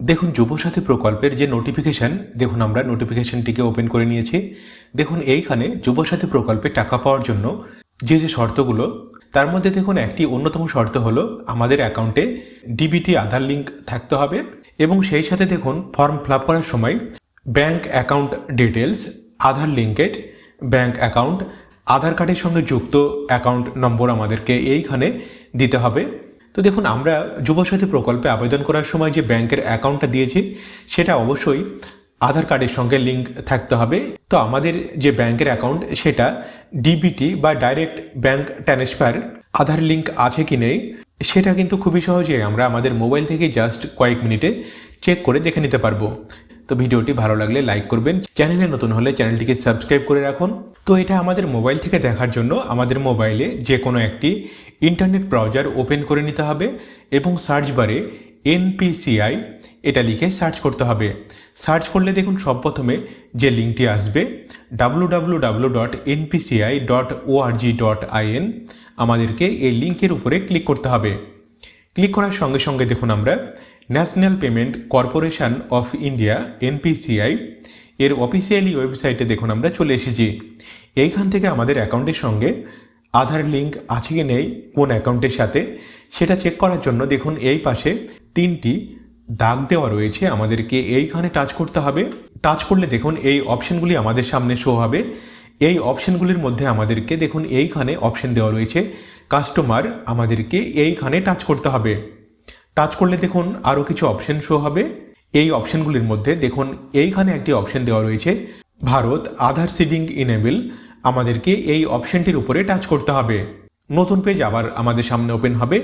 দেখুন যুবসাথী প্রকল্পের যে নোটিফিকেশন, দেখুন আমরা নোটিফিকেশনটিকে ওপেন করে নিয়েছি। দেখুন এইখানে যুবসাথী প্রকল্পে টাকা পাওয়ার জন্য যে শর্তগুলো, তার মধ্যে দেখুন একটি অন্যতম শর্ত হলো আমাদের অ্যাকাউন্টে ডিবিটি আধার লিঙ্ক থাকতে হবে এবং সেই সাথে দেখুন ফর্ম ফিল আপ করার সময় ব্যাংক অ্যাকাউন্ট ডিটেলস, আধার লিঙ্কেড ব্যাংক অ্যাকাউন্ট, আধার কার্ডের সঙ্গে যুক্ত অ্যাকাউন্ট নম্বর আমাদেরকে এইখানে দিতে হবে। তো দেখুন আমরা যুবসাথী প্রকল্পে আবেদন করার সময় যে ব্যাংকের অ্যাকাউন্টটা দিয়েছি সেটা অবশ্যই আধার কার্ডের সঙ্গে লিঙ্ক থাকতে হবে। তো আমাদের যে ব্যাংকের অ্যাকাউন্ট সেটা ডিবিটি বা ডাইরেক্ট ব্যাংক ট্রান্সফার আধার লিঙ্ক আছে কি নেই সেটা কিন্তু খুবই সহজে আমরা আমাদের মোবাইল থেকে জাস্ট কয়েক মিনিটে চেক করে দেখে নিতে পারবো। তো ভিডিওটি ভালো লাগলে লাইক করবেন, চ্যানেলে নতুন হলে চ্যানেলটিকে সাবস্ক্রাইব করে রাখুন। তো এটা আমাদের মোবাইল থেকে দেখার জন্য আমাদের মোবাইলে যে কোনো একটি ইন্টারনেট ব্রাউজার ওপেন করে নিতে হবে এবং সার্চ বারে NPCI এটা লিখে সার্চ করতে হবে। সার্চ করলে দেখুন সব প্রথমে যে লিঙ্কটি আসবে www.npci.org.in, আমাদেরকে এই লিঙ্কের উপরে ক্লিক করতে হবে। ক্লিক করার সঙ্গে সঙ্গে দেখুন আমরা national payment corporation of India NPCI এর অফিসিয়ালি ওয়েবসাইটে দেখুন আমরা চলে এসেছি। এইখান থেকে আমাদের অ্যাকাউন্টের সঙ্গে আধার লিঙ্ক আছে কি নেই কোন অ্যাকাউন্টের সাথে সেটা চেক করার জন্য দেখুন এই পাশে তিনটি দাগ দেওয়া রয়েছে, আমাদেরকে এইখানে টাচ করতে হবে। টাচ করলে দেখুন এই অপশনগুলি আমাদের সামনে শো হবে। এই অপশনগুলির মধ্যে আমাদেরকে দেখুন এইখানে অপশন দেওয়া রয়েছে কাস্টমার, আমাদেরকে এইখানে টাচ করতে হবে। টাচ করলে দেখুন আরও কিছু অপশন শো হবে। এই অপশনগুলির মধ্যে দেখুন এইখানে একটি অপশন দেওয়া রয়েছে ভারত আধার সিডিং ইনেবল, আমাদেরকে এই অপশনটির উপরে টাচ করতে হবে। নতুন পেজ আবার আমাদের সামনে ওপেন হবে।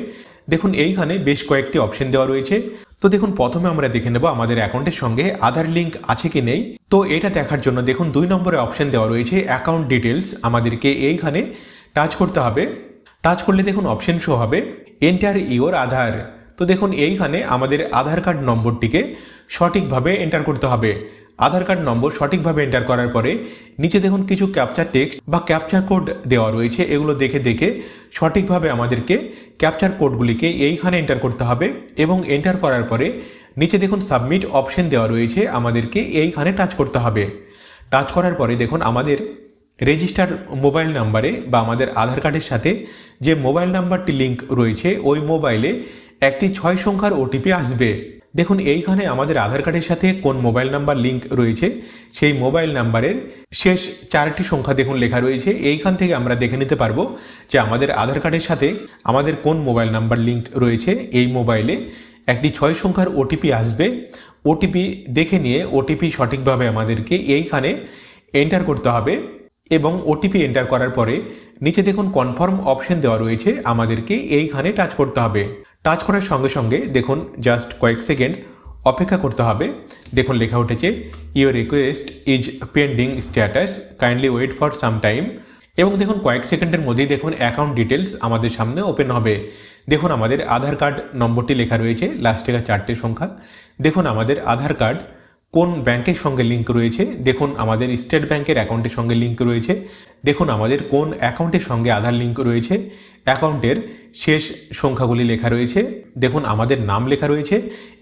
দেখুন এইখানে বেশ কয়েকটি অপশন দেওয়া রয়েছে। তো দেখুন প্রথমে আমরা দেখে নেব আমাদের অ্যাকাউন্টের সঙ্গে আধার লিঙ্ক আছে কি নেই। তো এটা দেখার জন্য দেখুন 2 নম্বরে অপশন দেওয়া রয়েছে অ্যাকাউন্ট ডিটেলস, আমাদেরকে এইখানে টাচ করতে হবে। টাচ করলে দেখুন অপশন শো হবে এন্টার ইওর আধার। তো দেখুন এইখানে আমাদের আধার কার্ড নম্বরটিকে সঠিকভাবে এন্টার করতে হবে। আধার কার্ড নম্বর সঠিকভাবে এন্টার করার পরে নিচে দেখুন কিছু ক্যাপচার টেক্সট বা ক্যাপচার কোড দেওয়া রয়েছে, এগুলো দেখে দেখে সঠিকভাবে আমাদেরকে ক্যাপচার কোডগুলিকে এইখানে এন্টার করতে হবে এবং এন্টার করার পরে নিচে দেখুন সাবমিট অপশন দেওয়া রয়েছে, আমাদেরকে এইখানে টাচ করতে হবে। টাচ করার পরে দেখুন আমাদের রেজিস্টার মোবাইল নাম্বারে বা আমাদের আধার কার্ডের সাথে যে মোবাইল নাম্বারটি লিঙ্ক রয়েছে ওই মোবাইলে একটি 6 সংখ্যার OTP আসবে। দেখুন এইখানে আমাদের আধার কার্ডের সাথে কোন মোবাইল নাম্বার লিঙ্ক রয়েছে সেই মোবাইল নাম্বারের শেষ 4টি সংখ্যা দেখুন লেখা রয়েছে। এইখান থেকে আমরা দেখে নিতে পারবো যে আমাদের আধার কার্ডের সাথে আমাদের কোন মোবাইল নাম্বার লিঙ্ক রয়েছে। এই মোবাইলে একটি 6 সংখ্যার OTP আসবে। OTP দেখে নিয়ে OTP সঠিকভাবে আমাদেরকে এইখানে এন্টার করতে হবে এবং OTP এন্টার করার পরে নিচে দেখুন কনফার্ম অপশন দেওয়া রয়েছে, আমাদেরকে এইখানে টাচ করতে হবে। টাচ করার সঙ্গে সঙ্গে দেখুন জাস্ট কয়েক সেকেন্ড অপেক্ষা করতে হবে। দেখুন লেখা উঠেছে your request is pending status, kindly wait for some time. এবং দেখুন কয়েক সেকেন্ডের মধ্যেই দেখুন অ্যাকাউন্ট ডিটেলস আমাদের সামনে ওপেন হবে। দেখুন আমাদের আধার কার্ড নম্বরটি লেখা রয়েছে, লাস্টে 4টে সংখ্যা। দেখুন আমাদের আধার কার্ড কোন ব্যাংকের সঙ্গে লিঙ্ক রয়েছে, দেখুন আমাদের স্টেট ব্যাংকের অ্যাকাউন্টের সঙ্গে লিঙ্ক রয়েছে। দেখুন আমাদের কোন অ্যাকাউন্টের সঙ্গে আধার লিঙ্ক রয়েছে, অ্যাকাউন্টের শেষ সংখ্যাগুলি লেখা রয়েছে। দেখুন আমাদের নাম লেখা রয়েছে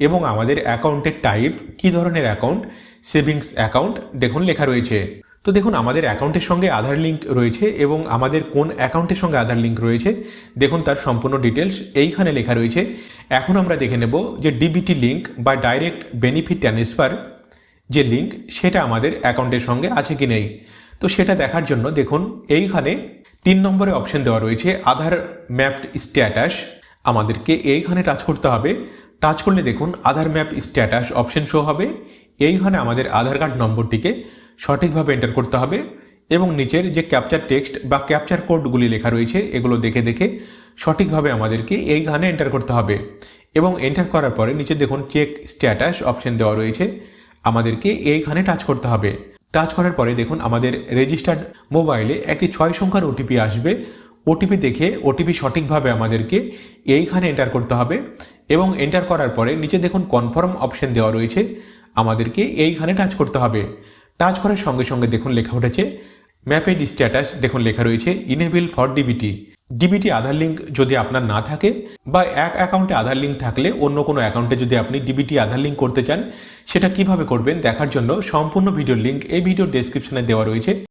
এবং আমাদের অ্যাকাউন্টের টাইপ কী ধরনের অ্যাকাউন্ট, সেভিংস অ্যাকাউন্ট দেখুন লেখা রয়েছে। তো দেখুন আমাদের অ্যাকাউন্টের সঙ্গে আধার লিঙ্ক রয়েছে এবং আমাদের কোন অ্যাকাউন্টের সঙ্গে আধার লিঙ্ক রয়েছে দেখুন তার সম্পূর্ণ ডিটেলস এইখানে লেখা রয়েছে। এখন আমরা দেখে নেব যে ডিবিটি লিঙ্ক বা ডাইরেক্ট বেনিফিট ট্রান্সফার যে লিঙ্ক সেটা আমাদের অ্যাকাউন্টের সঙ্গে আছে কি নেই। তো সেটা দেখার জন্য দেখুন এইখানে 3 নম্বরে অপশন দেওয়া রয়েছে আধার ম্যাপড স্ট্যাটাস, আমাদেরকে এইখানে টাচ করতে হবে। টাচ করলে দেখুন আধার ম্যাপ স্ট্যাটাস অপশন শো হবে। এইখানে আমাদের আধার কার্ড নম্বরটিকে সঠিকভাবে এন্টার করতে হবে এবং নিচের যে ক্যাপচার টেক্সট বা ক্যাপচার কোডগুলি লেখা রয়েছে এগুলো দেখে দেখে সঠিকভাবে আমাদেরকে এইখানে এন্টার করতে হবে এবং এন্টার করার পরে নিচে দেখুন চেক স্ট্যাটাস অপশন দেওয়া রয়েছে, আমাদেরকে এইখানে টাচ করতে হবে। টাচ করার পরে দেখুন আমাদের রেজিস্টার্ড মোবাইলে একটি 6 সংখ্যার OTP আসবে। OTP দেখে OTP সঠিকভাবে আমাদেরকে এইখানে এন্টার করতে হবে এবং এন্টার করার পরে নিচে দেখুন কনফার্ম অপশন দেওয়া রয়েছে, আমাদেরকে এইখানে টাচ করতে হবে। টাচ করার সঙ্গে সঙ্গে দেখুন লেখা উঠেছে ম্যাপেড স্ট্যাটাস, দেখুন লেখা রয়েছে enable for DBT. DBT Aadhaar link যদি আপনার না থাকে বা এক অ্যাকাউন্টে আধার লিঙ্ক থাকলে অন্য কোনো অ্যাকাউন্টে যদি আপনি ডিবিটি আধার লিঙ্ক করতে চান, সেটা কিভাবে করবেন দেখার জন্য সম্পূর্ণ ভিডিওর লিঙ্ক এই ভিডিওর ডেসক্রিপশনে দেওয়া রয়েছে।